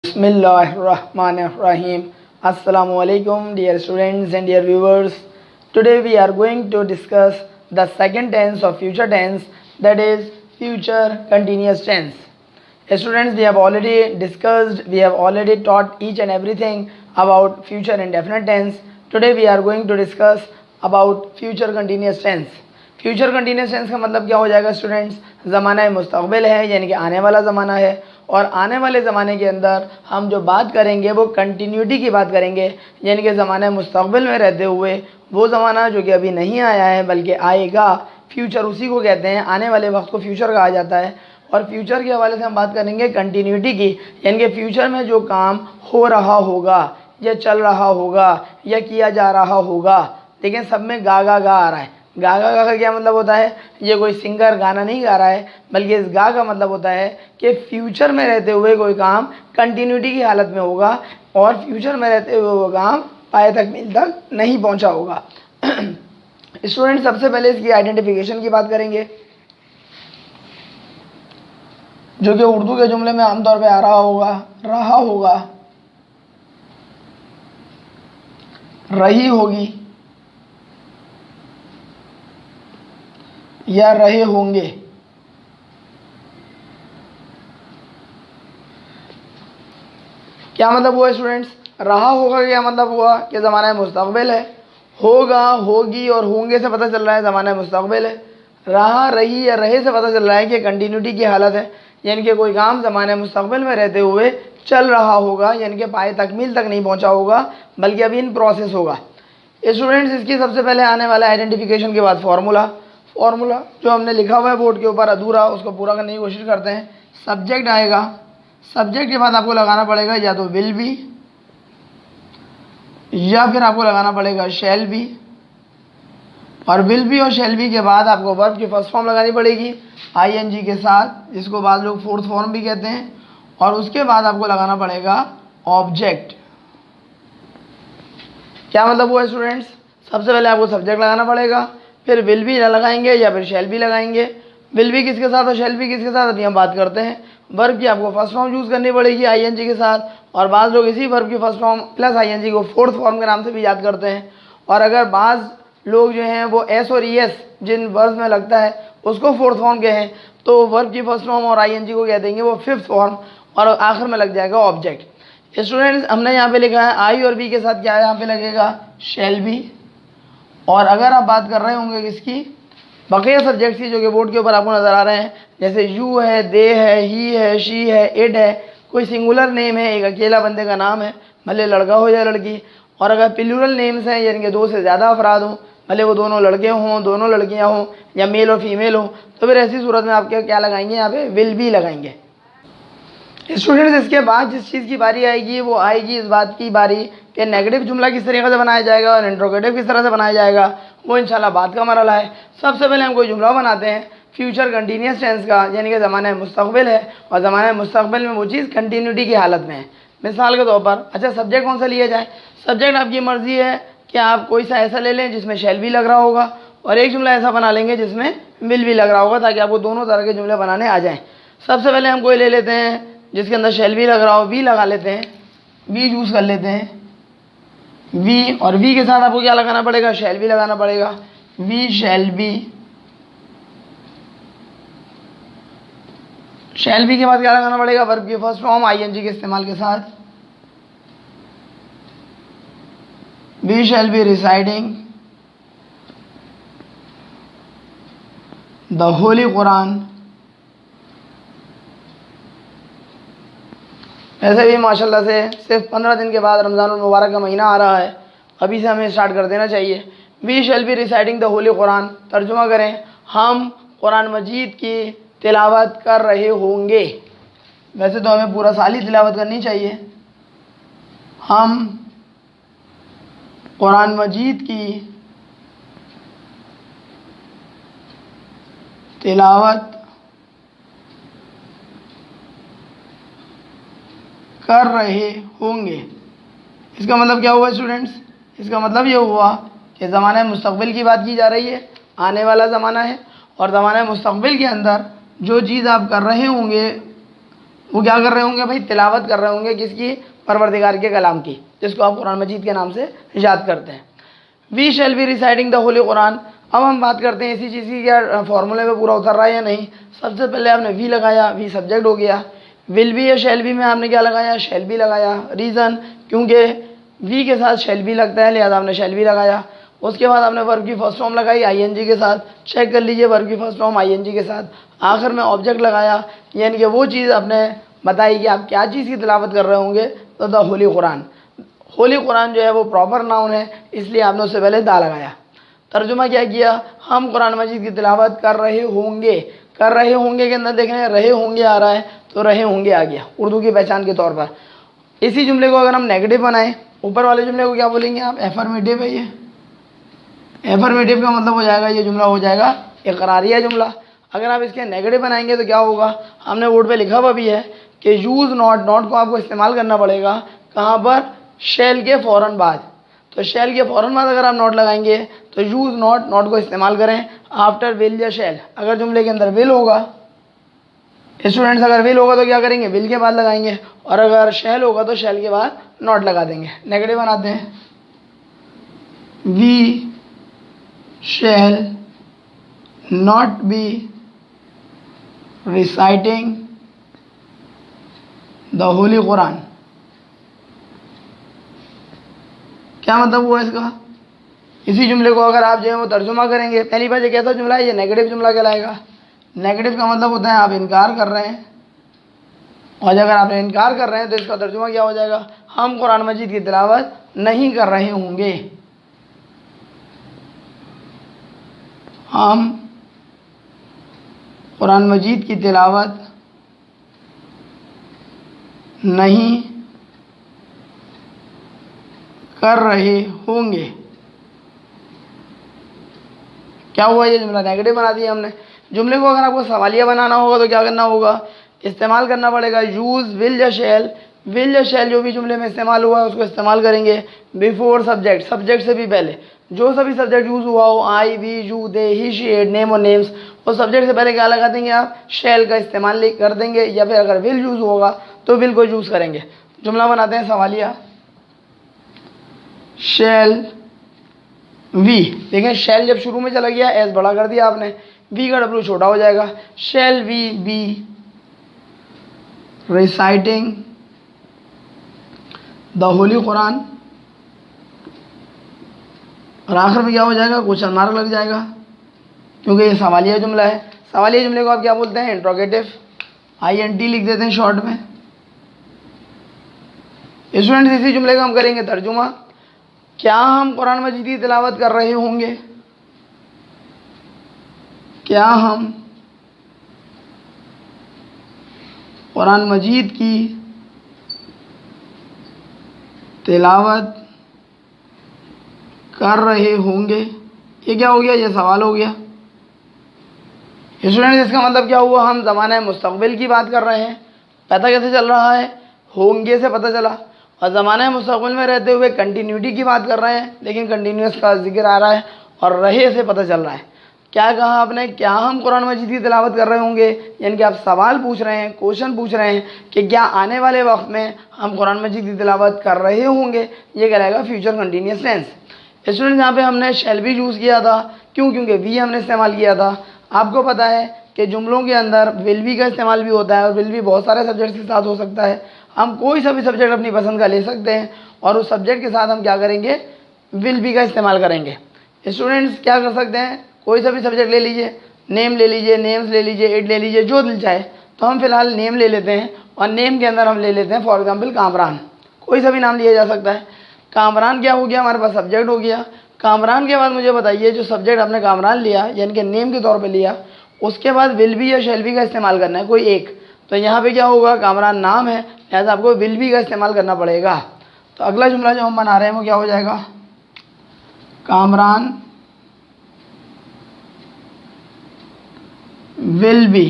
Bismillahirrahmanirrahim. Assalamu alaikum dear students and dear viewers. Today we are going to discuss the second tense of future tense, that is future continuous tense. Students, we have already discussed, we have already taught each and everything about future indefinite tense. Today we are going to discuss about future continuous tense. Future continuous tense का मतलब क्या हो जाएगा students, ज़माना मुस्तक़बिल है यानी कि आने वाला ज़माना है, और आने वाले ज़माने के अंदर हम जो बात करेंगे वो कंटिन्यूटी की बात करेंगे, यानी कि ज़माना मुस्तक़बिल में रहते हुए वो ज़माना जो कि अभी नहीं आया है बल्कि आएगा, फ्यूचर उसी को कहते हैं, आने वाले वक्त को फ्यूचर कहा जाता है। और फ्यूचर के हवाले से हम बात करेंगे कंटिन्यूटी की, यानी कि फ्यूचर में जो काम हो रहा होगा या चल रहा होगा या किया जा रहा होगा। लेकिन सब में गा आ रहा है। गा का क्या मतलब होता है, ये कोई सिंगर गाना नहीं गा रहा है, बल्कि इस गा का मतलब होता है कि फ्यूचर में रहते हुए कोई काम कंटिन्यूटी की हालत में होगा और फ्यूचर में रहते हुए वो काम पाए तकमील तक नहीं पहुंचा होगा। स्टूडेंट, सबसे पहले इसकी आइडेंटिफिकेशन की बात करेंगे, जो कि उर्दू के जुमले में आमतौर पे आ रहा होगा, रही होगी या रहे होंगे। क्या मतलब हुआ स्टूडेंट्स, रहा होगा क्या मतलब हुआ कि ज़माना मुस्तक़बिल है, होगा होगी और होंगे से पता चल रहा है ज़माना मुस्तक़बिल है, रहा रही या रहे से पता चल रहा है कि कंटिन्यूटी की हालत है, यानी कि कोई काम ज़माना मुस्तक़बिल में रहते हुए चल रहा होगा, यानी कि पाए तकमील तक नहीं पहुंचा होगा बल्कि अभी इन प्रोसेस होगा। स्टूडेंट्स, इसकी सबसे पहले आने वाला आइडेंटिफिकेशन के बाद फार्मूला जो हमने लिखा हुआ है बोर्ड के ऊपर अधूरा, उसको पूरा करने की कोशिश करते हैं। सब्जेक्ट आएगा, सब्जेक्ट के बाद आपको लगाना पड़ेगा या तो विल बी या फिर आपको लगाना पड़ेगा शैल बी, और विल बी और शैल बी के बाद आपको वर्ब की फर्स्ट फॉर्म लगानी पड़ेगी आईएनजी के साथ, जिसको बाद लोग फोर्थ फॉर्म भी कहते हैं, और उसके बाद आपको लगाना पड़ेगा ऑब्जेक्ट। क्या मतलब हुआ स्टूडेंट्स, सबसे पहले आपको सब्जेक्ट लगाना पड़ेगा, फिर विल भी लगाएंगे या फिर शैल भी लगाएंगे। विल भी किसके साथ और शैल भी किसके साथ, अभी हम बात करते हैं। वर्ब की आपको फर्स्ट फॉर्म यूज़ करनी पड़ेगी आईएनजी के साथ, और बाज़ लोग इसी वर्ब की फर्स्ट फॉर्म प्लस आईएनजी को फोर्थ फॉर्म के नाम से भी याद करते हैं। और अगर बाज़ लोग जो हैं वो एस और ईएस जिन वर्ब में लगता है उसको फोर्थ फॉर्म के हैं, तो वर्ब की फर्स्ट फॉर्म और आईएनजी को कह देंगे वो फिफ्थ फॉर्म, और आखिर में लग जाएगा ऑब्जेक्ट। स्टूडेंट्स, हमने यहाँ पे लिखा है आई और बी के साथ क्या यहाँ पे लगेगा, शैल बी। और अगर आप बात कर रहे होंगे किसकी, बकिया सब्जेक्ट्स की, जो कि बोर्ड के ऊपर आपको नज़र आ रहे हैं, जैसे यू है, दे है, ही है, शी है, इट है, कोई सिंगुलर नेम है, एक अकेला बंदे का नाम है, भले लड़का हो या लड़की। और अगर प्लूरल नेम्स हैं, यानी कि दो से ज़्यादा अफराद हों, भले वो दोनों लड़के हों, दोनों लड़कियाँ हों, या मेल और फीमेल हों, तो फिर ऐसी सूरत में आप क्या लगाएंगे, यहाँ पे विल बी लगाएंगे। स्टूडेंट्स, इसके बाद जिस चीज़ की बारी आएगी वो आएगी इस बात की बारी कि नेगेटिव जुमला किस तरीके से बनाया जाएगा और इंट्रोगेटिव किस तरह से बनाया जाएगा, वो इंशाल्लाह बात का मरहला है। सबसे पहले हम कोई जुमला बनाते हैं फ्यूचर कंटिन्यूस टेंस का, यानी कि ज़माना मुस्तक़बिल है और ज़माना मुस्तक़बिल में वो चीज़ कंटिन्यूटी की हालत में है। मिसाल के तौर पर, अच्छा सब्जेक्ट कौन सा लिया जाए, सब्जेक्ट आपकी मर्ज़ी है कि आप कोई सा ऐसा ले लें जिसमें शैल भी लग रहा होगा, और एक जुमला ऐसा बना लेंगे जिसमें विल भी लग रहा होगा, ताकि आपको दोनों तरह के जुमले बनाने आ जाएँ। सबसे पहले हम कोई ले लेते हैं जिसके अंदर शैल भी लग रहा हो, वी लगा लेते हैं, वी यूज़ कर लेते हैं, वी, और वी के साथ आपको क्या लगाना पड़ेगा, शैल भी लगाना पड़ेगा, we shall be. Shall be के बाद क्या लगाना पड़ेगा, वर्ब की फर्स्ट फॉर्म आईएनजी के इस्तेमाल के साथ, we shall be reciting the holy Quran. ऐसे भी माशाल्लाह से सिर्फ 15 दिन के बाद रमज़ान मुबारक का महीना आ रहा है, अभी से हमें स्टार्ट कर देना चाहिए। We shall be reciting the holy Quran, तर्जुमा करें, हम कुरान मजीद की तिलावत कर रहे होंगे। वैसे तो हमें पूरा साल ही तिलावत करनी चाहिए। हम कुरान मजीद की तिलावत कर रहे होंगे। इसका मतलब क्या हुआ स्टूडेंट्स, इसका मतलब ये हुआ कि ज़माना मुस्तक़बिल की बात की जा रही है, आने वाला ज़माना है, और ज़माना मुस्तक़बिल के अंदर जो चीज़ आप कर रहे होंगे वो क्या कर रहे होंगे भाई, तिलावत कर रहे होंगे किसकी, परवरदिगार के कलाम की, जिसको आप कुरान मजीद के नाम से याद करते हैं। We shall be reciting the holy Quran. अब हम बात करते हैं इसी चीज़ की, क्या फॉर्मूले में पूरा उतर रहा है या नहीं। सबसे पहले आपने वी लगाया, वी सब्जेक्ट हो गया। विल बी या शैल बी में आपने क्या लगाया, शैल बी लगाया। रीज़न, क्योंकि वी के साथ शैल बी लगता है, लिहाजा आपने शैल बी लगाया। उसके बाद आपने वर्ब की फर्स्ट फॉर्म लगाई आईएनजी के साथ, चेक कर लीजिए वर्ब की फर्स्ट फॉर्म आईएनजी के साथ। आखिर में ऑब्जेक्ट लगाया, यानी कि वो चीज़ आपने बताई कि आप क्या चीज़ की तिलावत कर रहे होंगे, तो द होली कुरान। होली कुरान जो है वो प्रॉपर नाउन है, इसलिए आपने उससे पहले दा लगाया। तर्जुमा क्या किया, हम कुरान मजीद की तिलावत कर रहे होंगे। कर रहे होंगे के अंदर देख रहे हैं रहे होंगे आ रहा है, तो रहे होंगे आ गया उर्दू की पहचान के तौर पर। इसी जुमले को अगर हम नेगेटिव बनाएं, ऊपर वाले जुमले को क्या बोलेंगे आप, एफर्मेटिव है। ये एफर्मेटिव का मतलब हो जाएगा, ये जुमला हो जाएगा इकरारिया जुमला। अगर आप इसके नेगेटिव बनाएंगे तो क्या होगा, हमने बोर्ड पे लिखा हुआ भी है कि यूज़ नॉट। नॉट को आपको इस्तेमाल करना पड़ेगा कहाँ पर, शैल के फ़ौरन बाद। तो शैल के फ़ौरन बाद अगर आप नॉट लगाएंगे तो यूज़ नॉट, नॉट को इस्तेमाल करें आफ्टर विल या शैल। अगर जुमले के अंदर विल होगा, स्टूडेंट्स अगर विल होगा तो क्या करेंगे, विल के बाद लगाएंगे, और अगर शैल होगा तो शैल के बाद नॉट लगा देंगे। नेगेटिव बनाते हैं, we shall not be reciting the holy Quran. क्या मतलब हुआ इसका, इसी जुमले को अगर आप जो है वो तर्जुमा करेंगे, पहली बात ये कैसा जुमला है, ये नेगेटिव जुमला कहलाएगा। नेगेटिव का मतलब होता है आप इनकार कर रहे हैं, और अगर आप इनकार कर रहे हैं तो इसका तर्जुमा क्या हो जाएगा, हम कुरान मजीद की तिलावत नहीं कर रहे होंगे। हम कुरान मजीद की तिलावत नहीं कर रहे होंगे। क्या हुआ, ये जुमला नेगेटिव बना दिया हमने। जुमले को अगर आपको सवालिया बनाना होगा तो क्या करना होगा, इस्तेमाल करना पड़ेगा यूज़ विल या शैल। विल या शैल जो भी जुमले में इस्तेमाल हुआ है उसको इस्तेमाल करेंगे बिफोर सब्जेक्ट, सब्जेक्ट से भी पहले। जो सभी सब्जेक्ट यूज़ हुआ हो, I, we, you, they, he, she, it, name और नेम्स, वो सब्जेक्ट से पहले क्या लगा देंगे आप, शैल का इस्तेमाल कर देंगे, या फिर अगर विल यूज़ होगा तो विल को यूज़ करेंगे। जुमला बनाते हैं सवालिया, शैल वी। देखें शैल जब शुरू में चला गया, एस बड़ा कर दिया आपने, वी का डब्ल्यू छोटा हो जाएगा। Shall we be reciting the holy Quran, और आखिर में क्या हो जाएगा, क्वेश्चन मार्क लग जाएगा, क्योंकि ये सवालिया जुमला है। सवालिया जुमले को आप क्या बोलते हैं, इंट्रोगेटिव, INT लिख देते हैं शॉर्ट में। स्टूडेंट्स इसी जुमले का हम करेंगे तर्जुमा, क्या हम कुरान मजीद की तिलावत कर रहे होंगे, क्या हम कुरान मजीद की तिलावत कर रहे होंगे। ये क्या हो गया, ये सवाल हो गया। स्टूडेंट्स इसका मतलब क्या हुआ, हम ज़माने मुस्तक़बिल की बात कर रहे हैं। पता कैसे चल रहा है, होंगे से पता चला, और ज़माने मुस्तक़बिल में रहते हुए कंटिन्यूटी की बात कर रहे हैं, लेकिन कंटिन्यूस का जिक्र आ रहा है, और रहे से पता चल रहा है। क्या कहा आपने, क्या हम कुरान मजीद की तिलावत कर रहे होंगे, यानी कि आप सवाल पूछ रहे हैं, क्वेश्चन पूछ रहे हैं कि क्या आने वाले वक्त में हम कुरान मजीद की तिलावत कर रहे होंगे। ये कहलाएगा फ्यूचर कंटिन्यूस टेंस। स्टूडेंट्स यहाँ पे हमने शैल भी यूज़ किया था, क्यों, क्योंकि वी हमने इस्तेमाल किया था। आपको पता है कि जुमलों के अंदर विल बी का इस्तेमाल भी होता है, और विल बी बहुत सारे सब्जेक्ट के साथ हो सकता है। हम कोई सा भी सब्जेक्ट अपनी पसंद का ले सकते हैं, और उस सब्जेक्ट के साथ हम क्या करेंगे, विल बी का इस्तेमाल करेंगे। स्टूडेंट्स क्या कर सकते हैं, कोई सा भी सब्जेक्ट ले लीजिए, नेम ले लीजिए, नेम्स ले लीजिए, इट ले लीजिए, जो दिल चाहे। तो हम फिलहाल नेम ले लेते हैं, और नेम के अंदर हम ले लेते हैं फॉर एग्जाम्पल कामरान। कोई सा भी नाम लिया जा सकता है। कामरान क्या हो गया, हमारे पास सब्जेक्ट हो गया। कामरान के बाद मुझे बताइए, जो सब्जेक्ट आपने कामरान लिया यानी कि नेम के तौर पे लिया, उसके बाद विल बी या शैल बी का इस्तेमाल करना है कोई एक। तो यहाँ पे क्या होगा, कामरान नाम है, लिहाजा आपको विल बी का इस्तेमाल करना पड़ेगा। तो अगला जुमला जो हम बना रहे हैं वो क्या हो जाएगा, कामरान विल बी।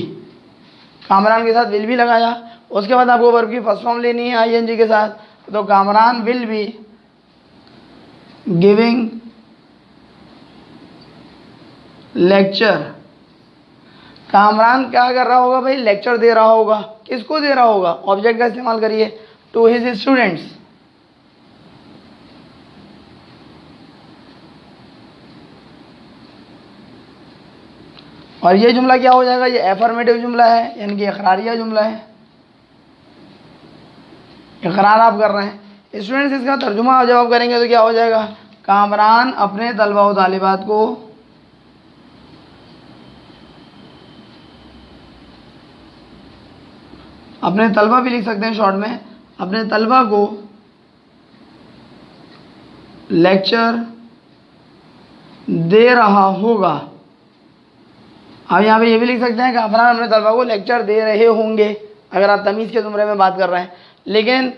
कामरान के साथ विल बी लगाया, उसके बाद आपको वर्ब की फर्स्ट फॉर्म लेनी है ING के साथ। तो Kamran will be giving lecture Kamran क्या कर रहा होगा भाई, लेक्चर दे रहा होगा। किसको दे रहा होगा, ऑब्जेक्ट का इस्तेमाल करिए, टू हिज स्टूडेंट्स। और ये जुमला क्या हो जाएगा, ये एफर्मेटिव जुमला है, यानी कि इकरारिया जुमला है, इकरार आप कर रहे हैं। स्टूडेंट्स इसका तर्जुमा जवाब करेंगे तो क्या हो जाएगा, कामरान अपने तलबा व तालिबात को अपने तलबा भी लिख सकते हैं शॉर्ट में, अपने तलबा को लेक्चर दे रहा होगा। अब यहाँ पे ये भी लिख सकते हैं कि कामरान अपने तलबा को लेक्चर दे रहे होंगे, अगर आप तमीज़ के ज़ुमरे में बात कर रहे हैं। लेकिन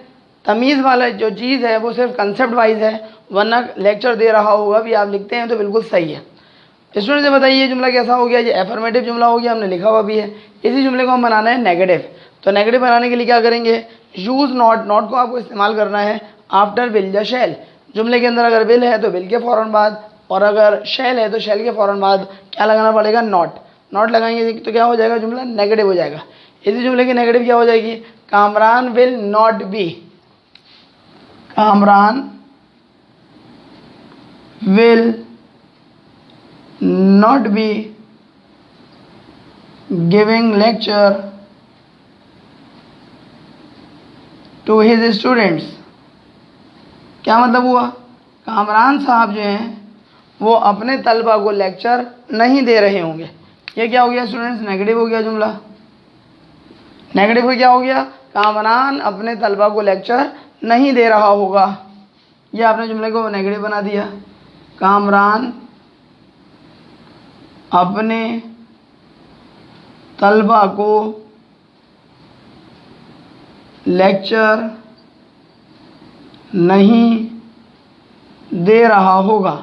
तमीज़ वाला जो चीज़ है वो सिर्फ कंसेप्ट वाइज है, वरना लेक्चर दे रहा होगा भी आप लिखते हैं तो बिल्कुल सही है। स्टूडेंट से बताइए ये जुमला कैसा हो गया, ये एफर्मेटिव जुमला हो गया, हमने लिखा हुआ भी है। इसी जुमले को हम बनाना है नेगेटिव। तो नेगेटिव बनाने के लिए क्या करेंगे, यूज़ नॉट, नॉट को आपको इस्तेमाल करना है आफ्टर विल या शैल। जुमले के अंदर अगर विल है तो विल के फ़ौरन बाद, और अगर शैल है तो शैल के फ़ौरन बाद क्या लगाना पड़ेगा, नॉट। नॉट लगाएंगे तो क्या हो जाएगा, जुमला नेगेटिव हो जाएगा। इसी जुमले की नेगेटिव क्या हो जाएगी, Kamran will not be, Kamran will not be giving lecture to his students. क्या मतलब हुआ, कामरान साहब जो हैं वो अपने तलबा को लेक्चर नहीं दे रहे होंगे। ये क्या हो गया स्टूडेंट्स, नेगेटिव हो गया जुमला। नेगेटिव को क्या हो गया, कामरान अपने तलबा को लेक्चर नहीं दे रहा होगा। ये आपने जुमले को नेगेटिव बना दिया, कामरान अपने तलबा को लेक्चर नहीं दे रहा होगा,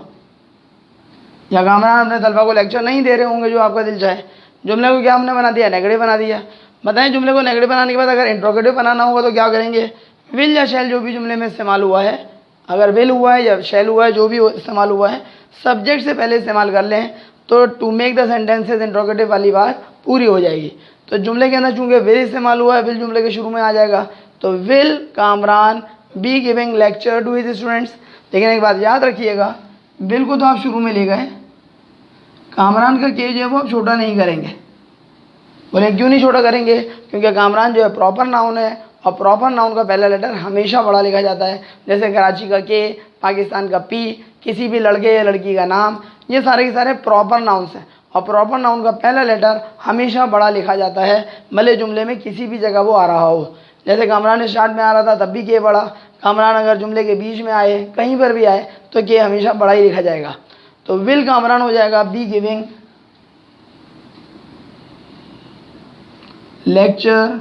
या कामरान अपने तलबा को लेक्चर नहीं दे रहे होंगे, जो आपका दिल चाहे। जुमले को क्या हमने बना दिया, नेगेटिव बना दिया। बताएं जुमले को नेगेटिव बनाने के बाद अगर इंट्रोगेटिव बनाना होगा तो क्या करेंगे, विल या शैल जो भी जुमले में इस्तेमाल हुआ है, अगर विल हुआ है या शैल हुआ है, जो भी इस्तेमाल हुआ है, सब्जेक्ट से पहले इस्तेमाल कर लें तो to make the sentences interrogative वाली बात पूरी हो जाएगी। तो जुमले के अंदर चूँकि विल इस्तेमाल हुआ है, विल जुमले के शुरू में आ जाएगा, तो will Kamran be giving lecture to his students. लेकिन एक बात याद रखिएगा, विल को तो आप शुरू में ले गए, कामरान का के जो है वो आप छोटा नहीं करेंगे। बोले क्यों नहीं छोटा करेंगे, क्योंकि कामरान जो है प्रॉपर नाउन है, और प्रॉपर नाउन का पहला लेटर हमेशा बड़ा लिखा जाता है। जैसे कराची का के, पाकिस्तान का पी, किसी भी लड़के या लड़की का नाम, ये सारे के सारे प्रॉपर नाउन्स हैं, और प्रॉपर नाउन का पहला लेटर हमेशा बड़ा लिखा जाता है, भले जुमले में किसी भी जगह वो आ रहा हो। जैसे कामरान स्टार्ट में आ रहा था तब भी के बड़ा, कामरान अगर जुमले के बीच में आए, कहीं पर भी आए, तो के हमेशा बड़ा ही लिखा जाएगा। तो विल कामरान हो जाएगा be giving lecture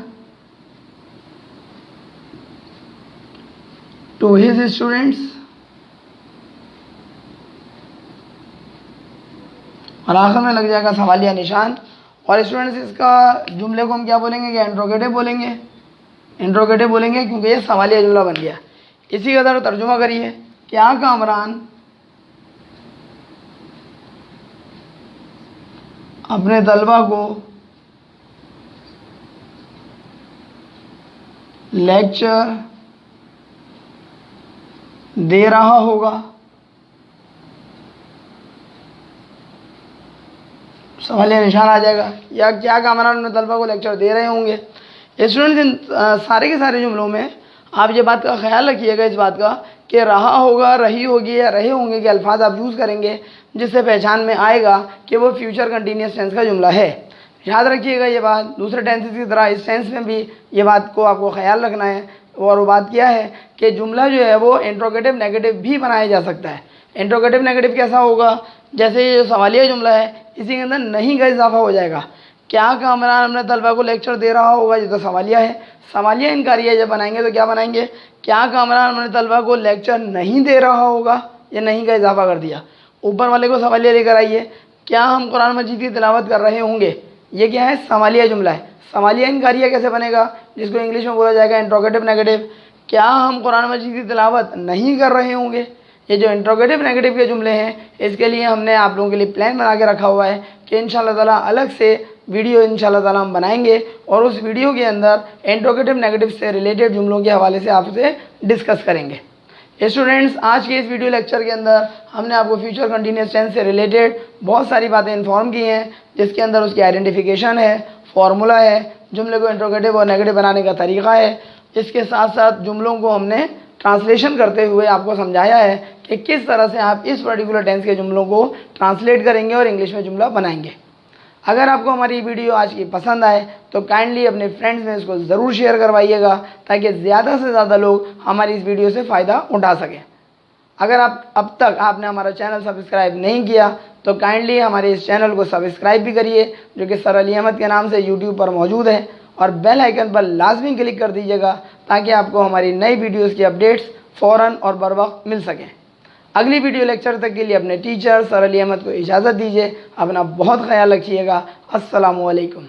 to his students, और आखिर में लग जाएगा सवालिया निशान। और स्टूडेंट्स इसका जुमले को हम क्या बोलेंगे, क्या इंट्रोगेटिव बोलेंगे, इंट्रोगेटिव बोलेंगे, क्योंकि ये सवालिया जुमला बन गया। इसी का तरह तर्जुमा करिए, क्या कामरान अपने तलबा को लेक्चर दे रहा होगा, सवालिया निशान आ जाएगा। या क्या कामरान अपने तलबा को लेक्चर दे रहे होंगे। स्टूडेंट्स इन सारे के सारे जुमलों में आप ये बात का ख्याल रखिएगा, इस बात का कि रहा होगा, रही होगी या रहे होंगे के अल्फाज आप यूज़ करेंगे, जिससे पहचान में आएगा कि वो फ्यूचर कंटिन्यूस टेंस का जुमला है। याद रखिएगा ये बात। दूसरे टेंसेस की तरह इस टेंस में भी ये बात को आपको ख्याल रखना है। और वो बात क्या है कि जुमला जो है वो इंट्रोगेटिव नेगेटिव भी बनाया जा सकता है। इंट्रोगेटिव नेगेटिव कैसा होगा, जैसे ये जो सवालिया जुमला है इसी के अंदर नहीं का इजाफा हो जाएगा। क्या कामरान अपने तलबा को लेक्चर दे रहा होगा, ये तो सवालिया है। सवालिया इनकारिया जब बनाएंगे तो क्या बनाएंगे, क्या कामरान अपने तलबा को लेक्चर नहीं दे रहा होगा, ये नहीं का इजाफा कर दिया। ऊपर वाले को सवालिया लेकर आइए, क्या हम कुरान मजीद की तिलावत कर रहे होंगे, ये क्या है, सवालिया जुमला है। सवालिया इनकारिया कैसे बनेगा, जिसको इंग्लिश में बोला जाएगा इंट्रोगेटिव नेगेटिव। क्या हम कुरान मजीद की तिलावत नहीं कर रहे होंगे, ये जो इंट्रोगेटिव नेगेटिव के जुमले हैं, इसके लिए हमने आप लोगों के लिए प्लान बना के रखा हुआ है कि इंशाअल्लाह ताला अलग से वीडियो इंशाल्लाह ताला हम बनाएंगे और उस वीडियो के अंदर इंट्रोगेटिव नेगेटिव से रिलेटेड जुमलों के हवाले से आपसे डिस्कस करेंगे। स्टूडेंट्स, आज के इस वीडियो लेक्चर के अंदर हमने आपको फ्यूचर कंटिन्यूअस टेंस से रिलेटेड बहुत सारी बातें इन्फॉर्म की हैं, जिसके अंदर उसकी आइडेंटिफिकेशन है, फॉर्मूला है, जुमले को इंट्रोगेटिव और नेगेटिव बनाने का तरीका है। इसके साथ साथ जुमलों को हमने ट्रांसलेशन करते हुए आपको समझाया है कि किस तरह से आप इस पर्टिकुलर टेंस के जुमलों को ट्रांसलेट करेंगे और इंग्लिश में जुमला बनाएंगे। अगर आपको हमारी वीडियो आज की पसंद आए तो काइंडली अपने फ्रेंड्स में इसको ज़रूर शेयर करवाइएगा, ताकि ज़्यादा से ज़्यादा लोग हमारी इस वीडियो से फ़ायदा उठा सकें। अगर आप अब तक आपने हमारा चैनल सब्सक्राइब नहीं किया तो काइंडली हमारे इस चैनल को सब्सक्राइब भी करिए, जो कि सर अली अहमद के नाम से यूट्यूब पर मौजूद है, और बेल आइकन पर लाजमी क्लिक कर दीजिएगा ताकि आपको हमारी नई वीडियोज़ की अपडेट्स फ़ौरन और बर वक्त मिल सकें। अगली वीडियो लेक्चर तक के लिए अपने टीचर सर अली अहमद को इजाज़त दीजिए। अपना बहुत ख्याल रखिएगा। अस्सलामु अलैकुम।